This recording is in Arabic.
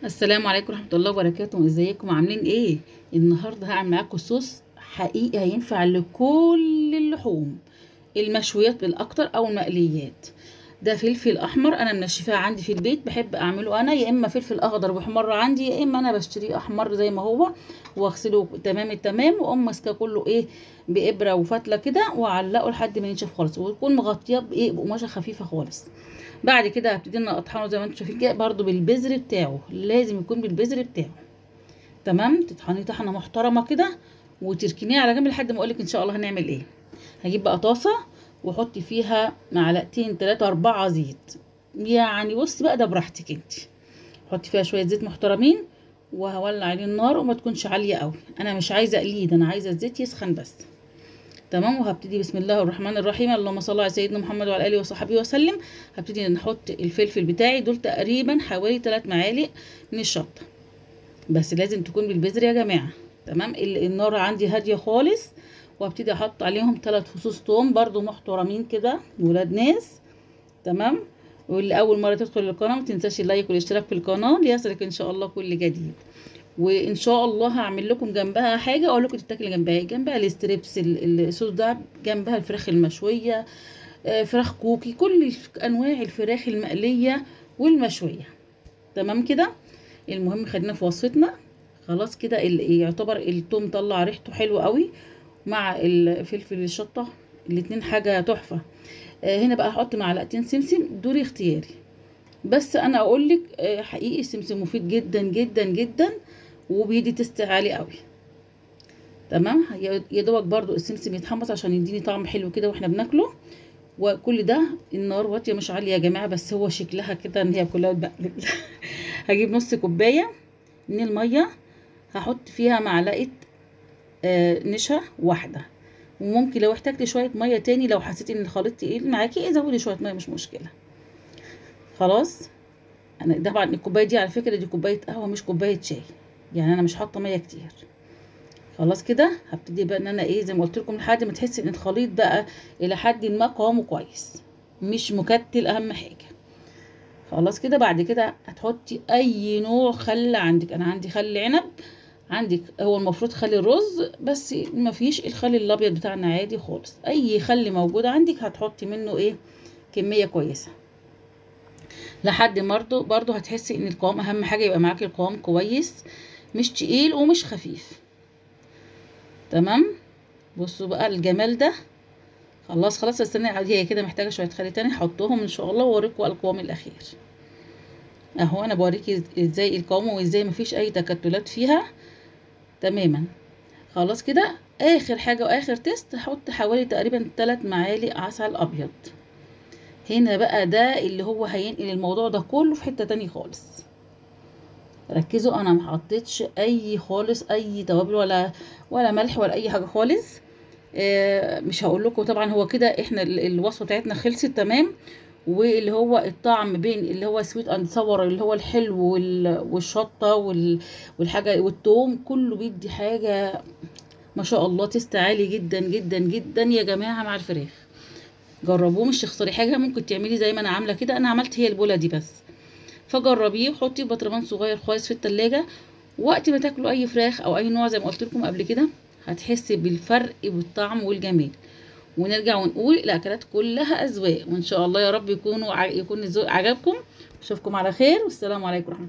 السلام عليكم ورحمة الله وبركاته. ازيكم عاملين ايه؟ النهارده هعمل معاكم صوص حقيقي هينفع لكل اللحوم، المشويات بالاكتر او المقليات. ده فلفل احمر انا منشفاه عندي في البيت، بحب اعمله انا، يا اما فلفل اخضر بحمر عندي، يا اما انا بشتريه احمر زي ما هو واغسله تمام التمام، واقوم ماسكاه كله ايه بابره وفتله كده واعلقه لحد ما ينشف خالص، ويكون مغطياه بايه بقماشه خفيفه خالص. بعد كده هبتدي ان اطحنه زي ما انتم شايفين كده، برده بالبذر بتاعه، لازم يكون بالبذر بتاعه. تمام، تطحنيه طحنه محترمه كده وتركنيه على جنب لحد ما اقولك ان شاء الله هنعمل ايه. هجيب بقى طاسه وحطي فيها معلقتين 3 4 زيت، يعني بصي بقى ده براحتك انت. حطي فيها شويه زيت محترمين، وهولع عليه النار وما تكونش عاليه قوي، انا مش عايزه اقليد، انا عايزه الزيت يسخن بس. تمام، وهبتدي بسم الله الرحمن الرحيم، اللهم صل على سيدنا محمد وعلى اله وصحبه وسلم. هبتدي نحط الفلفل بتاعي، دول تقريبا حوالي 3 معالق من الشطه، بس لازم تكون بالبذر يا جماعه. تمام، النار عندي هاديه خالص، وابتدي احط عليهم 3 فصوص توم برضو محترمين كده ولاد ناس. تمام، واللي اول مره تدخل القناه ما تنساش اللايك والاشتراك في القناه ليصلك ان شاء الله كل جديد. وان شاء الله هعمل لكم جنبها حاجه اقول لكم تتاكل جنبها ايه، جنبها الستريبس الصوص ده، جنبها الفراخ المشويه، فراخ كوكي، كل انواع الفراخ المقليه والمشويه. تمام كده. المهم خلينا في وصفتنا. خلاص كده يعتبر التوم طلع ريحته حلوه قوي مع الفلفل الشطه، الاتنين حاجه تحفه. هنا بقى هحط معلقتين سمسم، دول اختياري، بس انا اقول لك حقيقي السمسم مفيد جدا جدا جدا، وبيدي تست عالي قوي. تمام، يا دوبك برضو السمسم يتحمص عشان يديني طعم حلو كده واحنا بناكله. وكل ده النار واطيه مش عاليه يا جماعه، بس هو شكلها كده ان هي كلها بتبقلب. هجيب نص كوبايه من الميه، هحط فيها معلقه نشا واحده، وممكن لو احتجت شويه ميه تاني، لو حسيت ان الخليط تقيل معاكي زودي شويه ميه مش مشكله. خلاص، انا طبعا الكوبايه دي على فكره دي كوبايه قهوه مش كوبايه شاي، يعني انا مش حاطه ميه كتير. خلاص كده هبتدي بقى ان انا ايه زي ما قلت لكم لحد ما تحسي ان الخليط بقى الى حد ما قوامه كويس، مش مكتل اهم حاجه. خلاص كده، بعد كده هتحطي اي نوع خل عندك، انا عندي خل عنب، عندك هو المفروض خل الرز بس ما فيش الخل الابيض بتاعنا عادي خالص، اي خل موجود عندك هتحطي منه ايه كميه كويسه، لحد برضو هتحسي ان القوام اهم حاجه يبقى معاكي القوام كويس، مش تقيل ومش خفيف. تمام، بصوا بقى الجمال ده. خلاص استني، هي كده محتاجه شويه خل تاني هحطهم ان شاء الله واوريكم القوام الاخير. اهو انا بوريكي ازاي القوام وازاي مفيش اي تكتلات فيها تماما. خلاص كده اخر حاجه واخر تيست، هحط حوالي تقريبا 3 معالق عسل ابيض. هنا بقى ده اللي هو هينقل الموضوع ده كله في حته تاني خالص. ركزوا، انا ما حطيتش اي خالص اي توابل ولا ملح ولا اي حاجه خالص. مش هقول لكم طبعا، هو كده احنا الوصفه بتاعتنا خلصت تمام. واللي هو الطعم بين اللي هو سويت اند صور اللي هو الحلو والشطه والحاجه والثوم كله بيدي حاجه ما شاء الله، تست عالي جدا جدا جدا يا جماعه مع الفراخ. جربوه، مش تخسري حاجه، ممكن تعملي زي ما انا عامله كده، انا عملت هي البوله دي بس. فجربيه وحطيه في برطمان صغير خالص في التلاجة، وقت ما تاكلوا اي فراخ او اي نوع زي ما قلت لكم قبل كده هتحسي بالفرق بالطعم والجمال. ونرجع ونقول الاكلات كلها اذواق، وان شاء الله يا رب يكون الذوق عجبكم. اشوفكم على خير، والسلام عليكم ورحمه الله.